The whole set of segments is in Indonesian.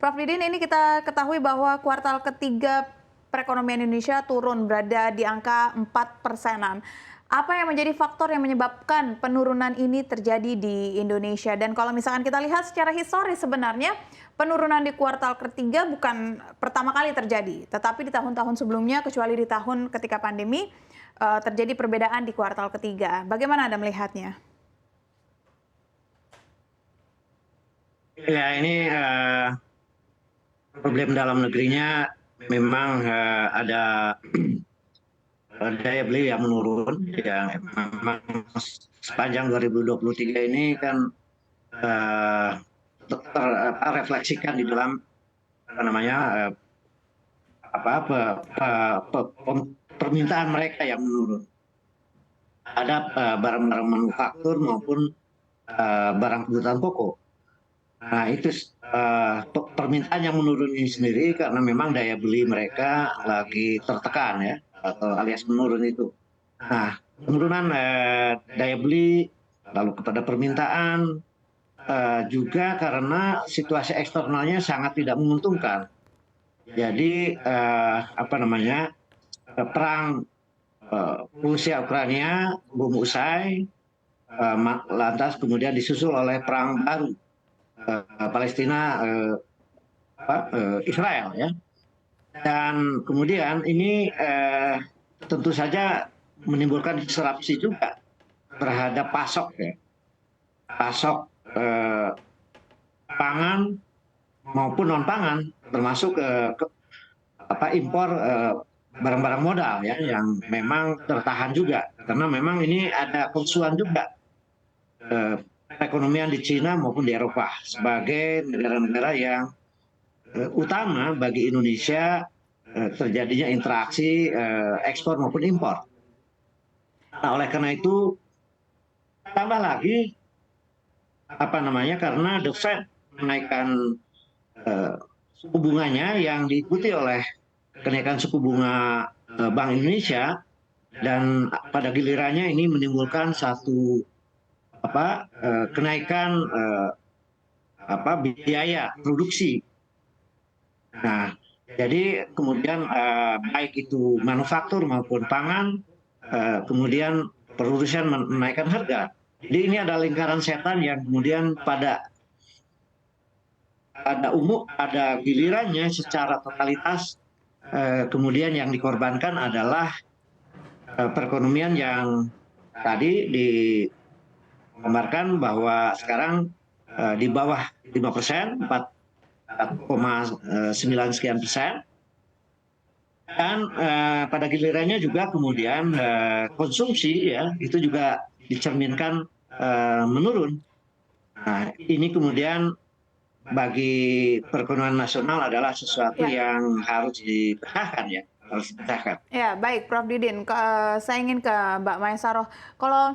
Prof. Didin, ini kita ketahui bahwa kuartal ketiga perekonomian Indonesia turun berada di angka 4%-an. Apa yang menjadi faktor yang menyebabkan penurunan ini terjadi di Indonesia? Dan kalau misalkan kita lihat secara historis sebenarnya penurunan di kuartal ketiga bukan pertama kali terjadi. Tetapi di tahun-tahun sebelumnya, kecuali di tahun ketika pandemi, terjadi perbedaan di kuartal ketiga. Bagaimana Anda melihatnya? Ya, ini problem dalam negerinya memang ada daya beli yang menurun, yang memang sepanjang 2023 ini kan terrefleksikan di dalam apa namanya permintaan mereka yang menurun. Ada barang-barang manufaktur maupun barang kebutuhan pokok. Nah, itu permintaan yang menurun ini sendiri karena memang daya beli mereka lagi tertekan ya, atau alias menurun itu. Nah, penurunan daya beli lalu kepada permintaan juga karena situasi eksternalnya sangat tidak menguntungkan. Jadi perang Rusia Ukraina belum usai, lantas kemudian disusul oleh perang baru Palestina Israel ya, dan kemudian ini tentu saja menimbulkan disrupsi juga terhadap pasok pangan maupun non pangan, termasuk impor barang-barang modal ya, yang memang tertahan juga karena memang ini ada kerusuhan juga perekonomian di Cina maupun di Eropa sebagai negara-negara yang utama bagi Indonesia terjadinya interaksi ekspor maupun impor. Nah, oleh karena itu tambah lagi karena The Fed menaikkan suku bunganya yang diikuti oleh kenaikan suku bunga Bank Indonesia, dan pada gilirannya ini menimbulkan satu kenaikan biaya produksi. Nah, jadi kemudian baik itu manufaktur maupun pangan, kemudian perusahaan menaikkan harga. Jadi ini ada lingkaran setan yang kemudian pada gilirannya secara totalitas kemudian yang dikorbankan adalah perekonomian yang tadi digambarkan bahwa sekarang di bawah 5%, 4,9 sekian persen, dan pada gilirannya juga kemudian konsumsi ya itu juga dicerminkan menurun. Nah, ini kemudian bagi perekonomian nasional adalah sesuatu yang harus dipecahkan ya, harus dipecahkan. Ya, baik Prof. Didin, saya ingin ke Mbak Maesaroh. Kalau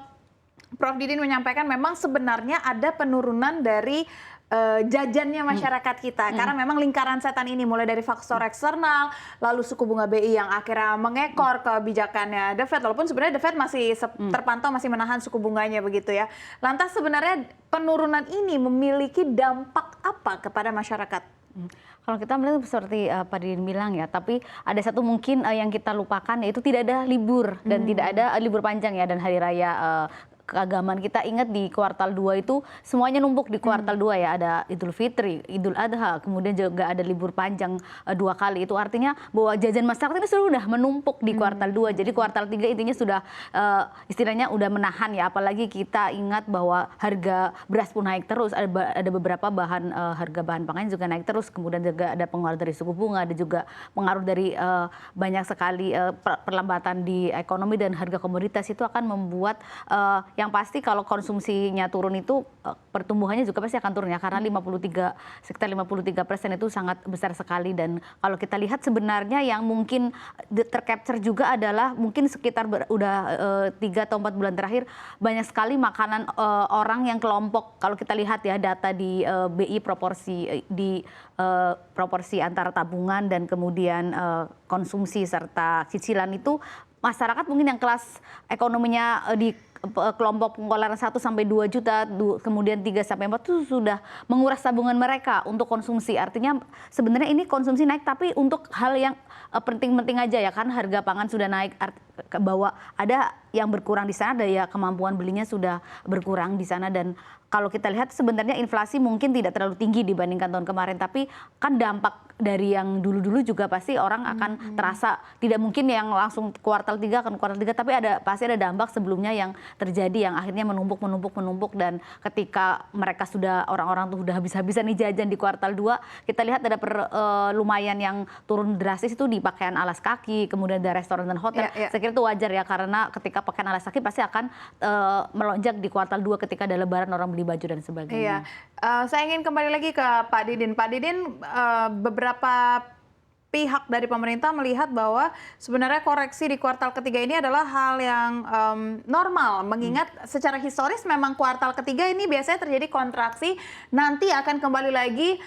Prof. Didin menyampaikan memang sebenarnya ada penurunan dari jajannya masyarakat kita, karena memang lingkaran setan ini mulai dari faktor eksternal, lalu suku bunga BI yang akhirnya mengekor kebijakannya The Fed, walaupun sebenarnya The Fed masih terpantau masih menahan suku bunganya begitu ya. Lantas sebenarnya penurunan ini memiliki dampak apa kepada masyarakat? Kalau kita melihat seperti Pak Didin bilang ya, tapi ada satu mungkin yang kita lupakan, yaitu tidak ada libur dan tidak ada libur panjang ya, dan hari raya keagamaan. Kita ingat di kuartal 2 itu semuanya numpuk di kuartal 2 ya, ada Idul Fitri, Idul Adha, kemudian juga ada libur panjang 2 kali. Itu artinya bahwa jajan masyarakat ini sudah menumpuk di kuartal 2. Jadi kuartal 3 intinya sudah istilahnya udah menahan ya, apalagi kita ingat bahwa harga beras pun naik terus, ada beberapa harga bahan pangan juga naik terus, kemudian juga ada pengaruh dari suku bunga, ada juga pengaruh dari banyak sekali perlambatan di ekonomi, dan harga komoditas itu akan membuat yang pasti kalau konsumsinya turun itu pertumbuhannya juga pasti akan turun ya, karena sekitar 53% itu sangat besar sekali. Dan kalau kita lihat sebenarnya yang mungkin tercapture juga adalah mungkin sekitar udah 3 atau 4 bulan terakhir banyak sekali makanan orang yang kelompok, kalau kita lihat ya data di BI proporsi antara tabungan dan kemudian konsumsi serta cicilan itu, masyarakat mungkin yang kelas ekonominya di kelompok pengeluaran 1 sampai 2 juta, kemudian 3 sampai 4 itu sudah menguras tabungan mereka untuk konsumsi. Artinya sebenarnya ini konsumsi naik tapi untuk hal yang penting-penting aja ya, kan harga pangan sudah naik, bahwa ada yang berkurang di sana, daya kemampuan belinya sudah berkurang di sana. Dan kalau kita lihat sebenarnya inflasi mungkin tidak terlalu tinggi dibandingkan tahun kemarin, tapi kan dampak dari yang dulu-dulu juga pasti orang akan terasa. Tidak mungkin yang langsung kuartal 3 akan kuartal 3, tapi pasti ada dampak sebelumnya yang terjadi yang akhirnya menumpuk, dan ketika mereka sudah, orang-orang tuh udah habis-habisan nih jajan di kuartal 2, kita lihat ada lumayan yang turun drastis itu di pakaian alas kaki, kemudian dari restoran dan hotel. Saya kira itu wajar ya, karena ketika pakaian alas kaki pasti akan melonjak di kuartal 2 ketika ada lebaran, orang beli baju dan sebagainya. Iya, saya ingin kembali lagi ke Pak Didin. Pak Didin, beberapa pihak dari pemerintah melihat bahwa sebenarnya koreksi di kuartal ketiga ini adalah hal yang normal, mengingat secara historis memang kuartal ketiga ini biasanya terjadi kontraksi, nanti akan kembali lagi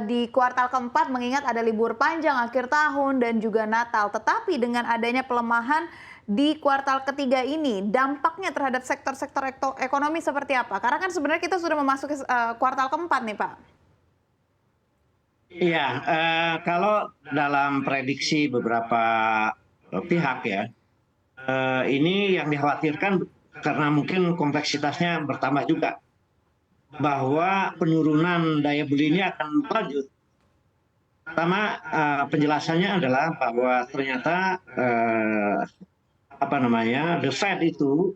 di kuartal keempat mengingat ada libur panjang akhir tahun dan juga Natal. Tetapi dengan adanya pelemahan di kuartal ketiga ini, dampaknya terhadap sektor-sektor ekonomi seperti apa? Karena kan sebenarnya kita sudah memasuki kuartal keempat nih, Pak. Iya, kalau dalam prediksi beberapa pihak ya, ini yang dikhawatirkan karena mungkin kompleksitasnya bertambah juga, bahwa penurunan daya beli ini akan berlanjut. Pertama, penjelasannya adalah bahwa ternyata The Fed itu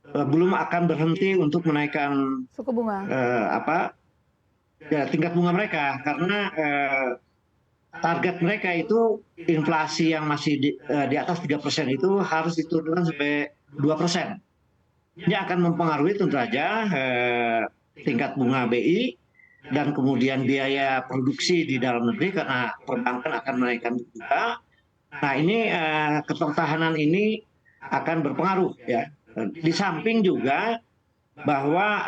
belum akan berhenti untuk menaikkan Suku bunga. tingkat bunga mereka, karena target mereka itu inflasi yang masih di atas 3% itu harus diturunkan sampai 2%. Ini akan mempengaruhi tentu saja tingkat bunga BI dan kemudian biaya produksi di dalam negeri karena perbankan akan menaikkan juga. Nah, ini ketahanan ini akan berpengaruh ya. Di samping juga bahwa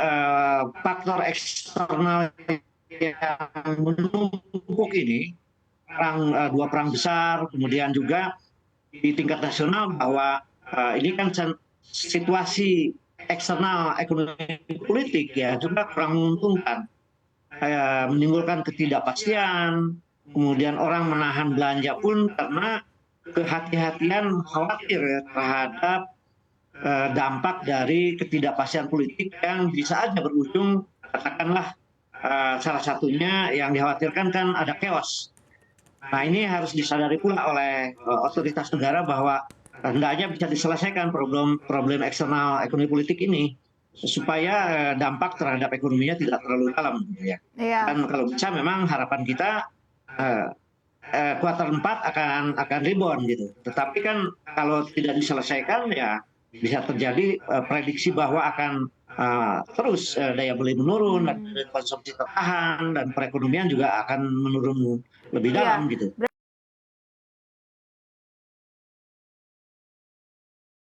faktor eksternal yang menumpuk ini, dua perang besar, kemudian juga di tingkat nasional bahwa ini kan situasi eksternal ekonomi politik ya juga kurang menguntungkan, menimbulkan ketidakpastian, kemudian orang menahan belanja pun karena kehati-hatian, khawatir ya terhadap dampak dari ketidakpastian politik yang bisa aja berujung, katakanlah salah satunya yang dikhawatirkan kan ada chaos. Nah, ini harus disadari pula oleh otoritas negara bahwa hendaknya bisa diselesaikan problem eksternal ekonomi politik ini supaya dampak terhadap ekonominya tidak terlalu dalam ya. Dan kalau bisa memang harapan kita kuartal 4 akan rebound gitu. Tetapi kan kalau tidak diselesaikan ya bisa terjadi prediksi bahwa akan terus daya beli menurun, dan konsumsi tertahan, dan perekonomian juga akan menurun lebih dalam gitu.